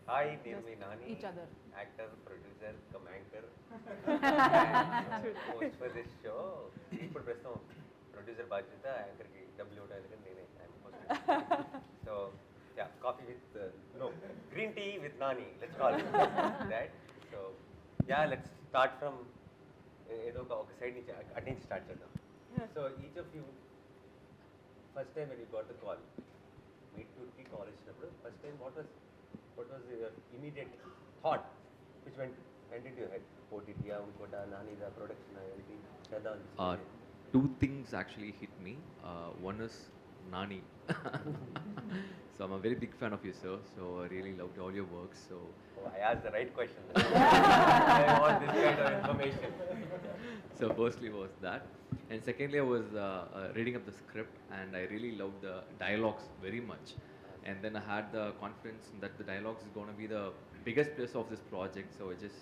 Hi, నేను Just మీ Nani, each other. Actor, producer, come anchor, host for this show. ఇప్పుడు ప్రస్తుతం ప్రొడ్యూసర్ బాధ్యత, యాంకర్కి డబ్బులు ఇవ్వడం ఎందుకంటే నేనే host. So yeah, coffee with no green tea with Nani, let's call that. So yeah, let's start from ఏదో ఒక సైడ్ నుంచి అటు నుంచి స్టార్ట్ చేద్దాం. So each of you first time when you got the call, meet క్యూట్కి call ఇచ్చినప్పుడు first time what was your immediate thought which went into your head? OTT unkota nani da production anything kada Two things actually hit me. One is Nani. So I'm a very big fan of you, sir. So I really loved all your works. So I asked the right question. I want this kind of information. So firstly was that, and secondly I was reading up the script, and I really loved the dialogues very much. And then I had the confidence that the dialogues is going to be the biggest plus of this project. So I just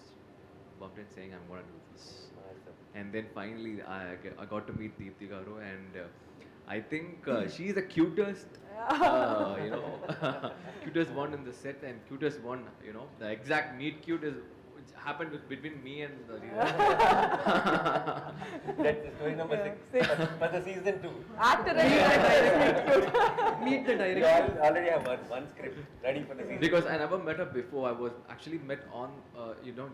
bumped in saying I'm going to do this. And then finally I got to meet Deepthi Garu, and I think she's the cutest, cutest one in the set, and cutest one, the exact meet cute is which happened between me and the That's the story number 6 for the season 2. Actor ready, meet the You director. already have one script ready for the season. Because I never met her before. I was actually met on,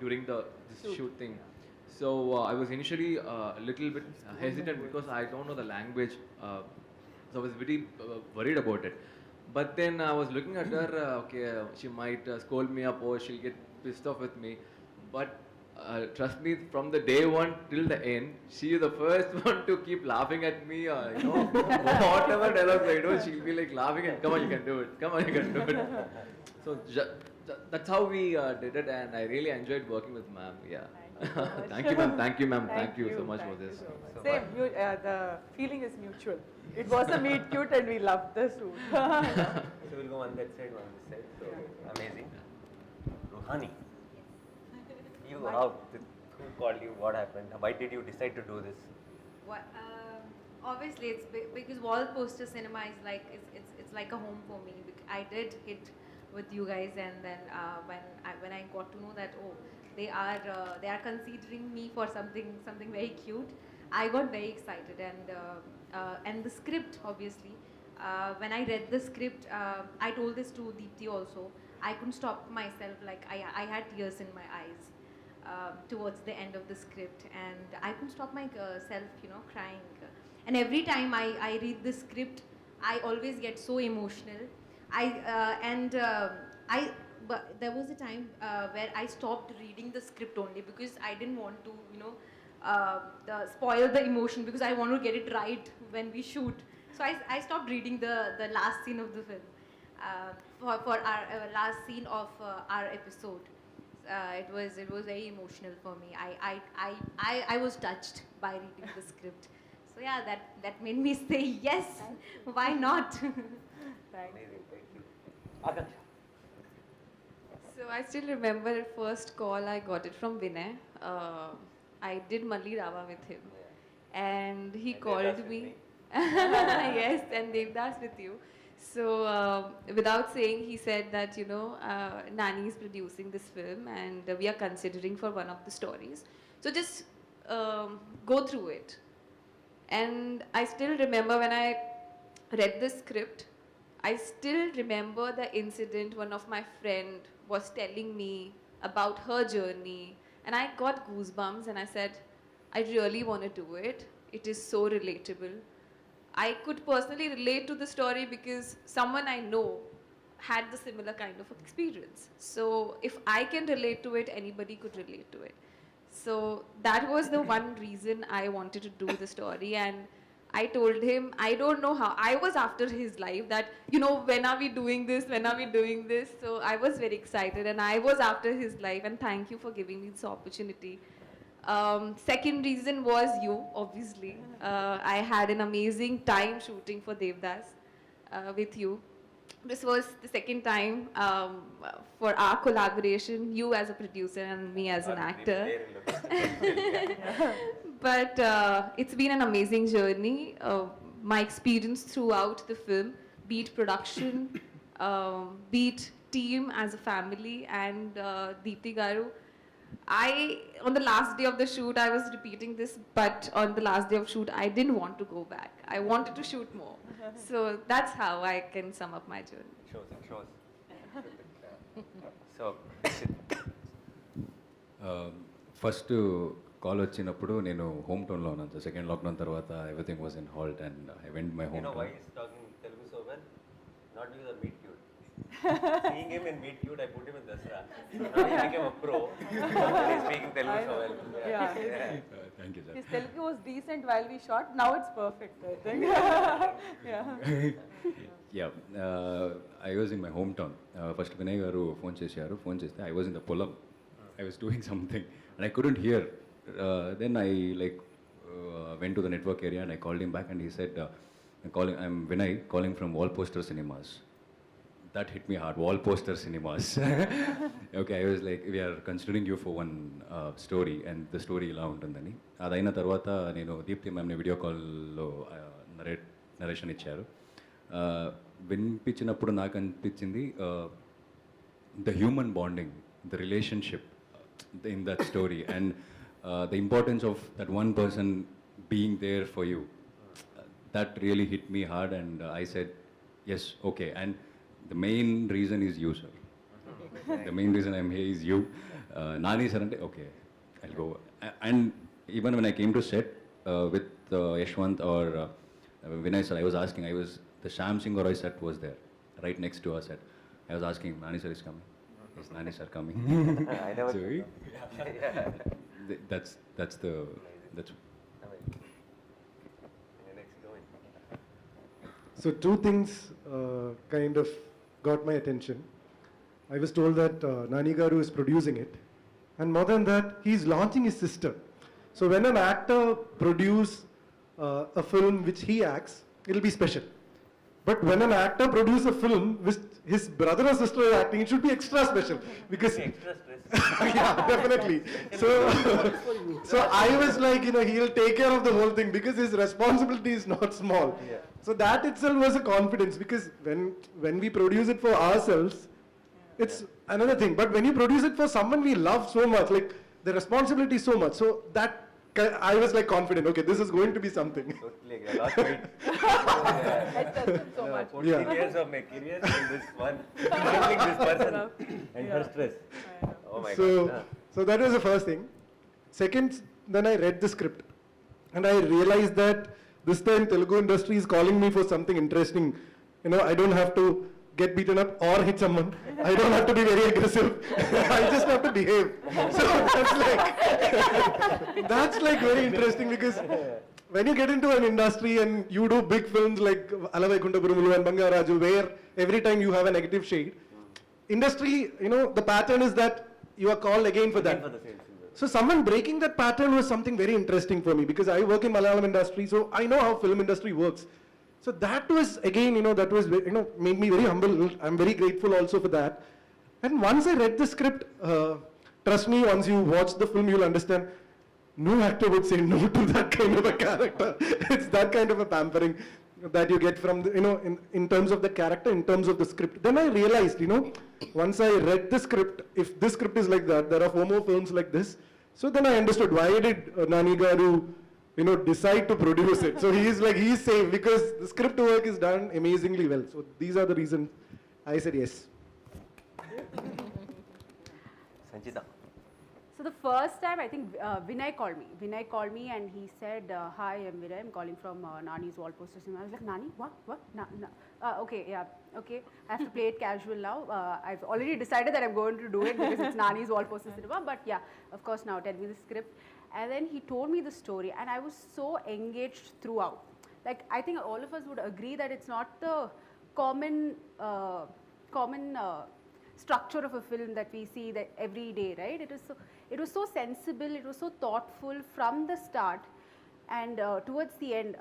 during this shoot thing. So I was initially a little bit hesitant because I don't know the language. So I was very worried about it. But then I was looking at her, okay, she might scold me up or she'll get pissed off with me. But trust me, from the day one till the end, she is the first one to keep laughing at me. Whatever dialogues I do, she'll be like laughing and come on, you can do it. Come on, you can do it. So that's how we did it, and I really enjoyed working with ma'am. Yeah. Thank you, ma'am. Thank you, ma'am. Thank you so much for this. So Same, the feeling is mutual. It was a meet cute and we loved the suit. So we'll go on that side, one on this side. So amazing. Ruhani, you who called you? What happened? Why did you decide to do this? What, obviously, it's because Wall Poster Cinema is like it's like a home for me. I did hit with you guys, and then when I got to know that they are considering me for something very cute, I got very excited, and the script obviously. When I read the script, I told this to Deepthi also. I couldn't stop myself. Like I had tears in my eyes towards the end of the script, and I couldn't stop myself, crying. And every time I read the script, I always get so emotional. But there was a time where I stopped reading the script only because I didn't want to, spoil the emotion, because I want to get it right when we shoot. So I stopped reading the last scene of the film for our last scene of our episode. It was very emotional for me. I was touched by reading the script. So yeah, that made me say yes. Why not? Amazing. Thank you. Akansha. So I still remember first call I got it from Vinay. I did Malli Rava with him, and he And called Devdas with me. me. Yes, and Devdas with you. So without saying, he said that Nani is producing this film, and we are considering for one of the stories. So just go through it. And I still remember when I read the script, I still remember the incident one of my friend was telling me about her journey, and I got goosebumps, and I said, I really want to do it. It is so relatable. I could personally relate to the story because someone I know had the similar kind of experience. So if I can relate to it, anybody could relate to it. So that was the one reason I wanted to do the story, and I told him, I don't know how. I was after his life that, when are we doing this? When are we doing this? So I was very excited, and I was after his life, and thank you for giving me this opportunity. Second reason was you, obviously. I had an amazing time shooting for Devdas with you. This was the second time for our collaboration, you as a producer and me as an actor. But it's been an amazing journey. My experience throughout the film, be it production, be it team, as a family, and Deepthi Garu. On the last day of the shoot, I was repeating this, but on the last day of shoot, I didn't want to go back. I wanted to shoot more. So that's how I can sum up my journey. It shows. So, first call వచ్చినప్పుడు నేను home టౌన్లో ఉన్నాను sir. Second lockdown తర్వాత everything was in halt and I went my you home know why town. he's talking Telugu so well? Not because of Meet Cute. Seeing him in Meet Cute, I put him in Dasra. Now he became a pro. And he's speaking Telugu so well. Yeah. Thank you sir. His Telugu was decent while we shot. Now it's perfect, I think. Yeah I was in my home town. First Vinay గారు phone చేశారు. Phone చేస్తే I was in the పొలం. I was doing something and I couldn't hear. Then I went to the network area and I called him back and he said, I'm Vinay calling from Wall Poster Cinemas. That hit me hard. Wall Poster Cinemas. Okay, I was like, we are considering you for one story and the story ఇలా ఉంటుందని. అదైన తర్వాత నేను Deepti మ్యామ్ని video కాల్లో narration ఇచ్చారు. వినిపించినప్పుడు నాకు అనిపించింది the human bonding, the relationship in that story and the importance of that one person being there for you. That really hit me hard and I said, yes, okay. And the main reason is you, sir. The main reason I'm here is you. Nani sir, okay, I'll go. And even when I came to set with Yashwant or Vinay sir, I was asking, the Sham Singh Roy set was there, right next to our set. I was asking, Nani sir is coming. Is Nani sir coming? I never So, that's next going. So two things kind of got my attention. I was told that Nani Garu is producing it, and more than that, he's launching his sister. So when an actor produce a film which he acts, it'll be special. But when an actor produces a film which his brother or sister is acting, it should be extra special because Extra stress. yeah, definitely. So I was like, he'll take care of the whole thing because his responsibility is not small. Yeah. So that itself was a confidence because when we produce it for ourselves, it's another thing. But when you produce it for someone we love so much, like the responsibility is so much. So that I was like confident. Okay, this is going to be something. Totally agree. I lost weight. I trust him so much. 14 years of my career in this one, handling this person and her stress. Oh my So God. so that was the first thing. Second, then I read the script and I realized that this time Telugu industry is calling me for something interesting. I don't have to get beaten up or hit someone. I don't have to be very aggressive. I just have to behave. So that's like very interesting because when you get into an industry and you do big films like Alavaikunta Burumulu and Bangaraju, where every time you have a negative shade, industry, the pattern is that you are called again for that. For the same silver. So someone breaking that pattern was something very interesting for me because I work in Malayalam industry, so I know how film industry works. So that was again, that was made me very humble. I'm very grateful also for that. And once I read the script, trust me, once you watch the film, you'll understand. No actor would say no to that kind of a character. It's that kind of a pampering that you get from the, in terms of the character, in terms of the script. Then I realized, once I read the script, if this script is like that, there are 4 more films like this. So then I understood why did Nani Garu, decide to produce it. So he's safe because the script work is done amazingly well. So these are the reasons I said yes. Sanchita. So the first time, I think Vinay called me. Vinay called me and he said, hi, I'm Vinay. I'm calling from Nani's Wall Poster Cinema. I was like, Nani? What? Okay, yeah, okay. I have to play it casual now. I've already decided that I'm going to do it because it's Nani's Wall Poster Cinema. But yeah, of course, now tell me the script. And then he told me the story and I was so engaged throughout. Like, I think all of us would agree that it's not the common structure of a film that we see that every day, right? It was so sensible, it was so thoughtful from the start, and towards the end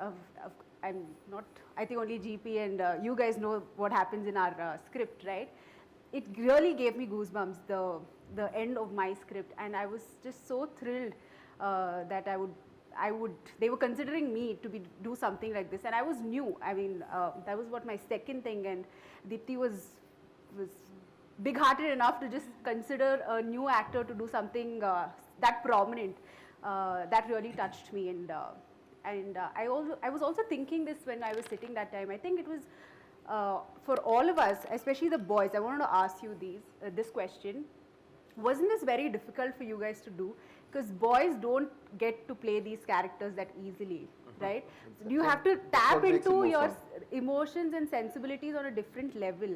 I think only GP and you guys know what happens in our script, right? It really gave me goosebumps, the end of my script, and I was just so thrilled that they were considering me to do something like this, and I was new. I mean, that was what my second thing, and Deepthi was big-hearted enough to just consider a new actor to do something that prominent. That really touched me, and I was also thinking this when I was sitting that time. I think it was for all of us, especially the boys. I wanted to ask you this question. Wasn't this very difficult for you guys to do? Because boys don't get to play these characters that easily, right? So you have to tap into your emotions and sensibilities on a different level.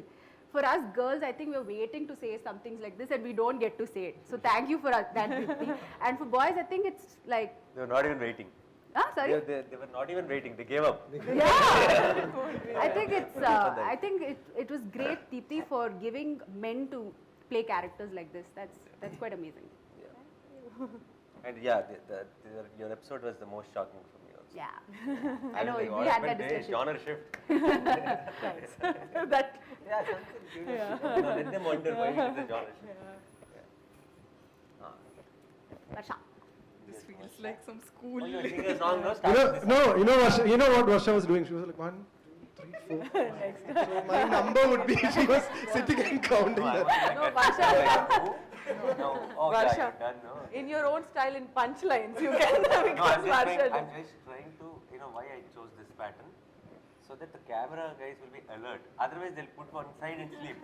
For us girls, I think we're waiting to say some things like this and we don't get to say it. So thank you for that, Dipti. And for boys, I think it's like... They were not even waiting. Ah, sorry? They were not even waiting. They gave up. Yeah. I think it was great, Deepti, for giving men to play characters like this. That's quite amazing. Yeah. And yeah, your episode was the most shocking for me also. Yeah. I know, was like, we had that happened? Hey, discussion. genre shift. That, Yeah, something curious. Let them wonder why it is a genre shift. Varsha. this feels like some school. Oh, you're singing a song, no? You Start know, with this. no, you know what Varsha was doing? She was like 1, 2, 3, 4. So my number would be, she was sitting and counting that. No, Varsha, No. Oh, Varsha. yeah, you're done, no? in your own style, in punchlines, you can because No, I'm Varsha. just trying to, why I chose this pattern, so that the camera guys will be alert. Otherwise, they'll put one side and sleep.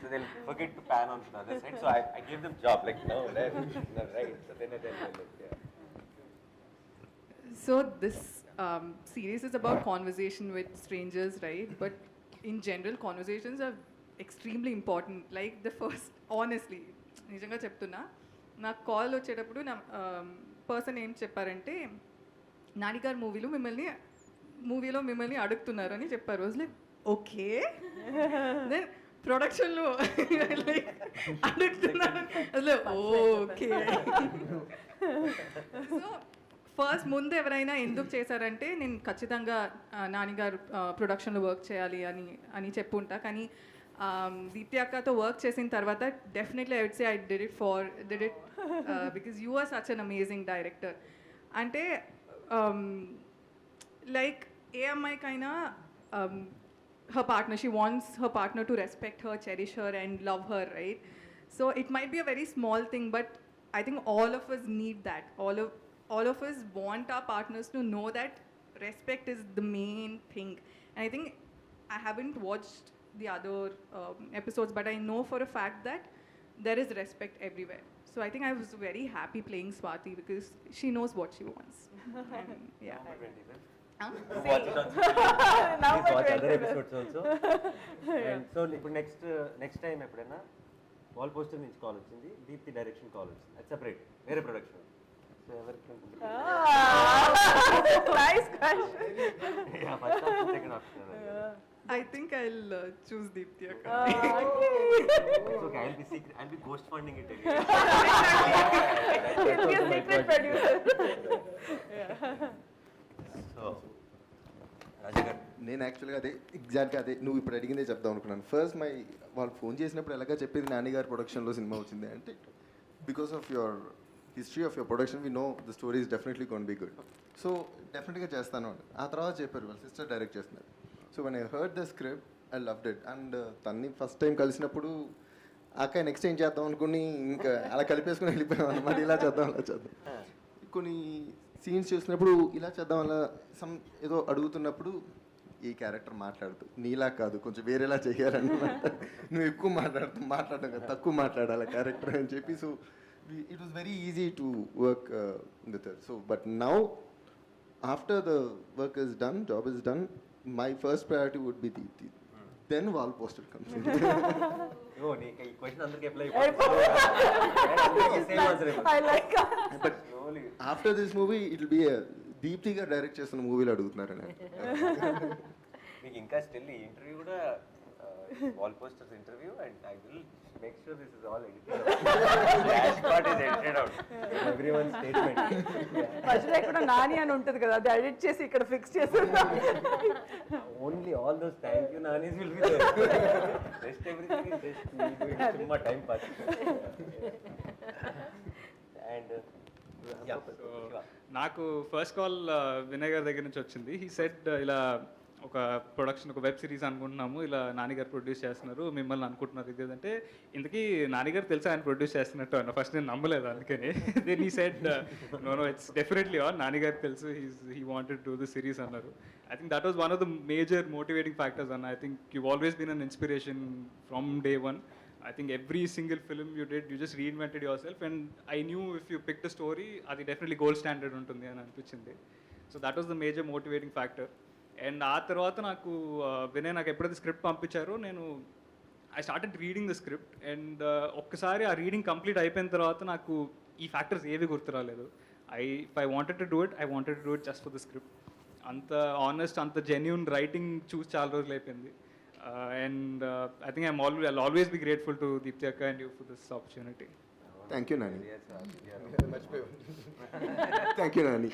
So they'll forget to pan on the other side. So I gave them job, like, no, left, no, right. So then I yeah. So this series is about conversation with strangers, right? But in general, conversations are extremely important. Like the first, honestly, నిజంగా చెప్తున్నా, నాకు call వచ్చేటప్పుడు నా person ఏం చెప్పారంటే నానిగారు మూవీలో మిమ్మల్ని అడుగుతున్నారు అని చెప్పారు. వాజ్ లైక్ ఓకే, దెన్ ప్రొడక్షన్లో లైక్ అడుగుతున్నారు, అసలు ఓకే. సో ఫస్ట్ ముందు ఎవరైనా ఎందుకు చేశారంటే నేను ఖచ్చితంగా నానిగారు ప్రొడక్షన్లో వర్క్ చేయాలి అని చెప్పుంటా. కానీ దీప్తి అక్కతో వర్క్ చేసిన తర్వాత definitely I would say I did it because you are such an amazing director. అంటే లైక్ ఏ అమ్మాయికైనా her partner, she wants her partner to respect her, cherish her and love her, right? So it might be a very small thing, but I think all of us need that. All of us want our partners to know that respect is the main thing. And I think I haven't watched the other episodes, but I know for a fact that there is respect everywhere. So I think I was very happy playing Swati because she knows what she wants. And, yeah. Huh? Watch it on Now Please watch we're other 20 episodes also. And so ఇప్పుడు next time ఎప్పుడైనా wall poster నుంచి call వచ్చింది, Deepti direction call వచ్చింది, అది separate వేరే production. So ఎవరికి ఉంటుంది? Nice question. First option, second option. I think I'll choose Deepti Akka. It's okay, I'll be ghost funding it again. He'll be a secret producer. So, Raja garu. నేను యాక్చువల్గా ఎగ్జాక్ట్గా నువ్వు ఇప్పుడు అడిగిందే చెప్దాం అనుకున్నాను. ఫస్ట్ వాళ్ళు ఫోన్ చేసినప్పుడు ఎలాగా చెప్పేది నాన్నగారు ప్రొడక్షన్లో సినిమా వచ్చింది అంటే because of your history of your production we know the story is definitely gonna be good. So డెఫినెట్గా చేస్తాను అని ఆ తర్వాత చెప్పారు వాళ్ళ సిస్టర్ డైరెక్ట్ చేస్తున్నారు. So when I heard the script I loved it. And తన్ని ఫస్ట్ టైం కలిసినప్పుడు అక్క నెక్స్ట్ ఏం చేద్దాం అనుకుని ఇంకా అలా కలిపేసుకుని వెళ్ళిపోయాం అనమాట. ఇలా చేద్దాం అలా చేద్దాం. కొన్ని సీన్స్ చూసినప్పుడు ఇలా చేద్దాం అలా ఏదో అడుగుతున్నప్పుడు ఈ క్యారెక్టర్ మాట్లాడుతూ నీలా కాదు కొంచెం వేరేలా చేయాలన్నమాట. నువ్వు ఎక్కువ మాట్లాడడం కదా, తక్కువ మాట్లాడాలి క్యారెక్టర్ అని చెప్పి. So it was very easy to work with her. So but now after the work is done, job is done, my first priority would be Deepti. Then wall poster comes in. Oh, nee, ఈ question అందరికి apply అయిపోతుంది. Same answer అయిపోతుంది. I like that. But after this movie it will be a Deepti ga direct చేస్తున్న మూవీలో అడుగుతున్నారని. మీకు ఇంకా still ఈ interview కూడా wall posters interview, and I will make sure this is all edited. Flash card is edited out. Everyone statement. మధ్యలో ఇక్కడ నాని అని ఉంటుంది కదా, అది ఎడిట్ చేసి ఇక్కడ ఫిక్స్ చేసి only all those thank you Nanis will be there. Just everything is just me doing సుమ్మా టైం పాస్. అండ్ నాకు ఫస్ట్ కాల్ వినయ్ గారి దగ్గర నుంచి వచ్చింది. హీ సెడ్ ఇలా ఒక ప్రొడక్షన్, ఒక వెబ్ సిరీస్ అనుకుంటున్నాము, ఇలా నాన్నగారు ప్రొడ్యూస్ చేస్తున్నారు, మిమ్మల్ని అనుకుంటున్నారు ఇది అంటే, ఇంతకీ నాన్నగారు తెలుసా ఆయన ప్రొడ్యూస్ చేస్తున్నట్టు అన్న. ఫస్ట్ నేను నమ్మలేదు, అందుకని then he said no it's definitely on, నాన్నగారు తెలుసు, he wanted to the series అన్నారు. I think that was one of the major motivating factors అన్న. I think you always been an inspiration from day one. I think every single film you did, you just reinvented yourself, and I knew if you picked a story, అది definitely gold standard ఉంటుంది అని అనిపించింది. So that was the major motivating factor. And ఆ తర్వాత నాకు వినయ్ నాకు ఎప్పుడైతే script పంపించారో, నేను I started reading the script, and ఒక్కసారి ఆ రీడింగ్ కంప్లీట్ అయిపోయిన తర్వాత నాకు ఈ ఫ్యాక్టర్స్ ఏవి గుర్తు రాలేదు. If I wanted to do it just for the script. అంత ఆనెస్ట్, అంత జెన్యూన్ రైటింగ్ చూసి చాలా రోజులు అయిపోయింది. And I think I'll always be grateful to Deepti Akka and you for this opportunity. Thank you, Nani. Thank you, Nani.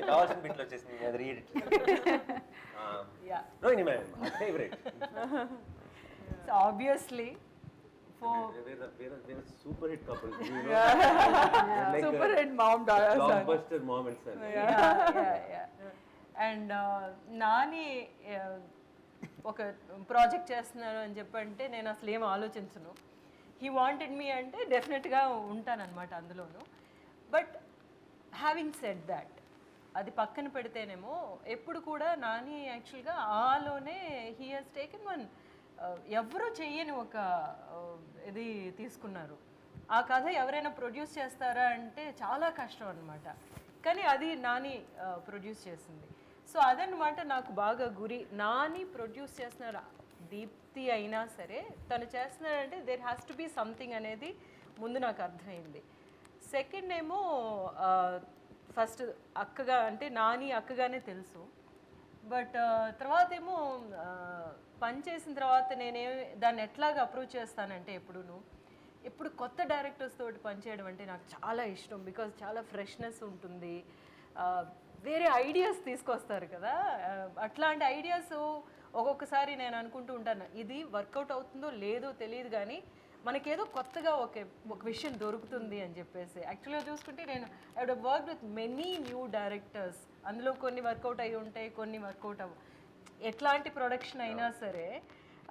కావాల్సిన బిట్లో వచ్చేసింది, అది read. Rohini ma'am, favourite. So obviously, we're a super hit couple. like super hit mom-daughter. Blockbuster mom and son. And Nani ఒక project చేస్తున్నారు అని చెప్పంటే నేను అసలు ఏం ఆలోచించను. హీ వాంటెడ్ మీ అంటే డెఫినెట్గా ఉంటానన్నమాట అందులోను. బట్ హ్యావింగ్ సెడ్ దాట్, అది పక్కన పెడితేనేమో ఎప్పుడు కూడా నాని యాక్చువల్గా ఆలోనే హీ హాజ్ టేకెన్ వన్, ఎవరో చెయ్యని ఒక ఇది తీసుకున్నారు. ఆ కథ ఎవరైనా ప్రొడ్యూస్ చేస్తారా అంటే చాలా కష్టం అనమాట. కానీ అది నాని ప్రొడ్యూస్ చేసింది. సో అదనమాట నాకు బాగా గురి. నాని ప్రొడ్యూస్ చేస్తున్నారు, దీప్తి అయినా సరే తను చేస్తున్నారంటే there has to be something అనేది ముందు నాకు అర్థమైంది. సెకండ్ ఏమో ఫస్ట్ అక్కగా అంటే నాని అక్కగానే తెలుసు. బట్ తర్వాత ఏమో పని చేసిన తర్వాత దాన్ని ఎట్లాగా అప్రోచ్ చేస్తానంటే ఎప్పుడు కొత్త డైరెక్టర్స్ తోటి పనిచేయడం అంటే నాకు చాలా ఇష్టం. బికాజ్ చాలా ఫ్రెష్నెస్ ఉంటుంది, వేరే ఐడియాస్ తీసుకొస్తారు కదా. అట్లాంటి ఐడియాస్ ఒక్కొక్కసారి నేను అనుకుంటూ ఉంటాను, ఇది వర్కౌట్ అవుతుందో లేదో తెలియదు కానీ మనకేదో కొత్తగా ఒక విషయం దొరుకుతుంది అని చెప్పేసి. యాక్చువల్గా చూసుకుంటే నేను I wood work with many new directors. అందులో కొన్ని వర్కౌట్ అయ్యి ఉంటాయి, కొన్ని వర్కౌట్ అవ్వ. ఎట్లాంటి ప్రొడక్షన్ అయినా సరే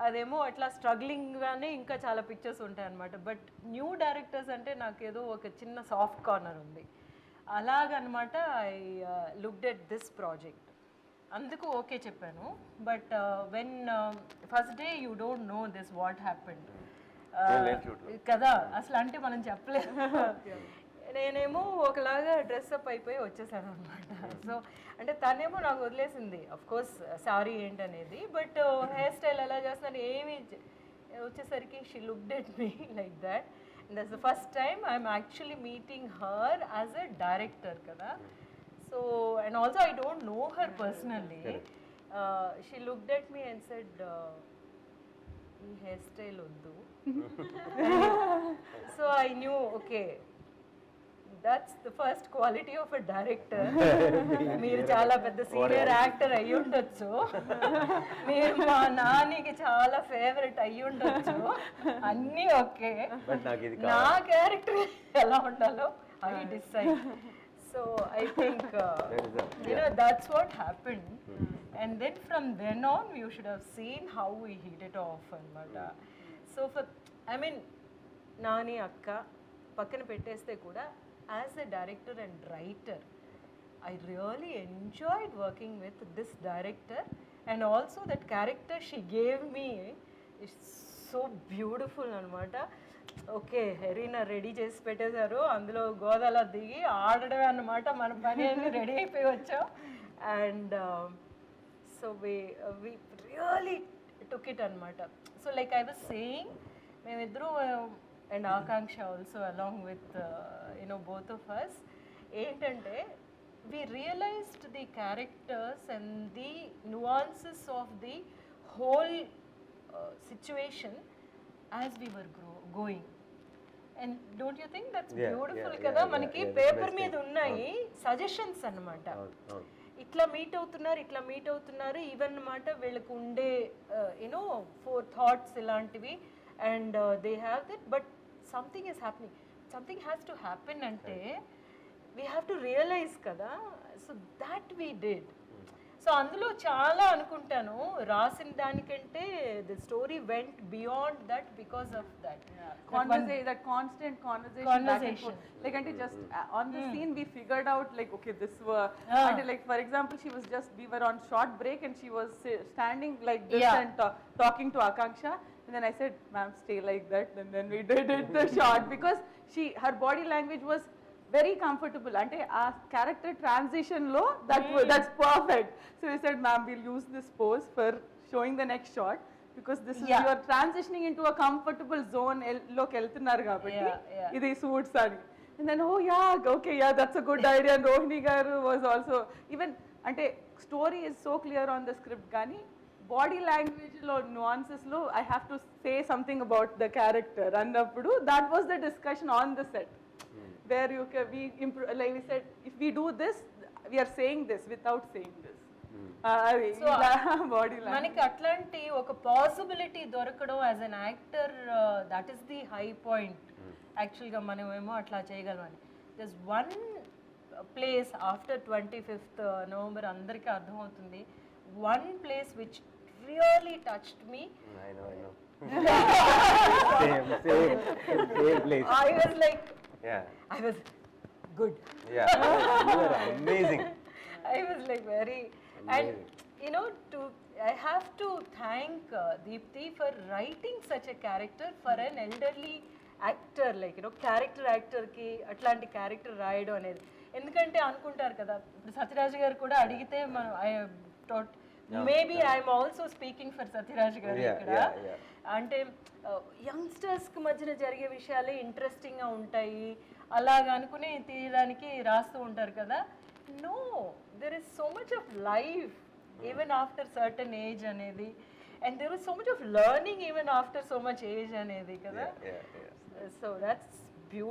అదేమో అట్లా స్ట్రగ్లింగ్గానే ఇంకా చాలా పిక్చర్స్ ఉంటాయి అన్నమాట. బట్ న్యూ డైరెక్టర్స్ అంటే నాకేదో ఒక చిన్న సాఫ్ట్ కార్నర్ ఉంది. అలాగనమాట I looked at this project, అందుకు ఓకే చెప్పాను. But when first day you don't know this what happened కదా, అసలు అంటే మనం చెప్పలేదు. నేనేమో ఒకలాగా డ్రెస్అప్ అయిపోయి వచ్చేసాను అనమాట. సో అంటే తనేమో నాకు వదిలేసింది అఫ్ కోర్స్ సారీ ఏంటనేది. బట్ హెయిర్ స్టైల్ ఎలా చేస్తున్నాను ఏమి వచ్చేసరికి she looked at me like that. And that's the first time I'm actually meeting her as a director kada. So and also I don't know her personally. She looked at me and said ee hairstyle oddu. So I knew okay, that's the first quality of a director. మీరు చాలా పెద్ద senior actor అయ్యి ఉండొచ్చు, మీరు మా నానికి చాలా favourite అయ్యి ఉండొచ్చు, అన్నీ ఓకే, నా క్యారెక్టర్ ఎలా ఉండాలో I decide. So I think that's what happened. And then from then on you should have seen how we hit it off అన్నమాట. సో I mean నాని అక్క పక్కన పెట్టేస్తే కూడా as a director and writer, I really enjoyed working with this director, and also that character she gave me is so beautiful anamata. Okay, హెరీనా ready చేసి పెట్టేశారు, అందులో గోదాలో దిగి ఆడడమే అన్నమాట, మన పని అన్ని రెడీ అయిపోయి వచ్చాం. And so we really took it అనమాట. So like I was saying, మేమిద్దరూ and Akanksha also along with both of us, ఏంటంటే we realized the characters and the nuances of the whole situation as we were going. And don't you think that's beautiful kada? Manaki paper మీద ఉన్నాయి suggestions అన్నమాట. ఇట్లా meet అవుతున్నారు even అన్నమాట. వీళ్ళకు ఉండే four thoughts ఇలాంటివి, and they have that, but something is happening, something has to happen ante we have to realize kada. So that we did. So అందులో చాలా అనుకుంటాను రాసిన దానికంటే the story vent beyond that because of that That constant conversation back and forth. Like, and just on the scene, we figured out like, okay, this were, and like for example, we were on short break and she was standing like this and talking to Akanksha, and then I said, "Ma'am, stay like that," and then we did it the shot because her body language was very comfortable. Ante a character transition lo that's perfect. So we said, "Ma'am, we'll use this pose for showing the next shot." Because this is you are transitioning into a comfortable zone look వెళ్తున్నారు కాబట్టి ఇది suits అని and then okay that's a good idea and Rohini garu was also even అంటే story is so clear on the script కానీ body language లో nuances లో I have to say something about the character అన్నప్పుడు that was the discussion on the set where like we said if we do this we are saying this without saying this మనకి అట్లాంటి ఒక possibility దొరకడం as an actor that is the high point యాక్చువల్గా మనమేమో అట్లా చేయగలమని just one place after 25th November అందరికీ అర్థమవుతుంది one place which really touched me I was like I was good you were amazing I was like very and you know I have to thank Deepthi for writing such a character for an elderly actor like character actor ki atlanti character రాయడం అనేది ఎందుకంటే అనుకుంటారు కదా ఇప్పుడు సత్యరాజ్ గారు కూడా అడిగితే మనం I thought maybe I'm also speaking for Sathyaraj గారు ఇక్కడ అంటే యంగ్స్టర్స్కి మధ్యన జరిగే విషయాలే ఇంట్రెస్టింగ్గా ఉంటాయి అలాగా అనుకుని తీయడానికి రాస్తూ ఉంటారు కదా no there is so much of life even after certain age anedi and there is so much of learning even after so much age anedi kada so that's beautiful.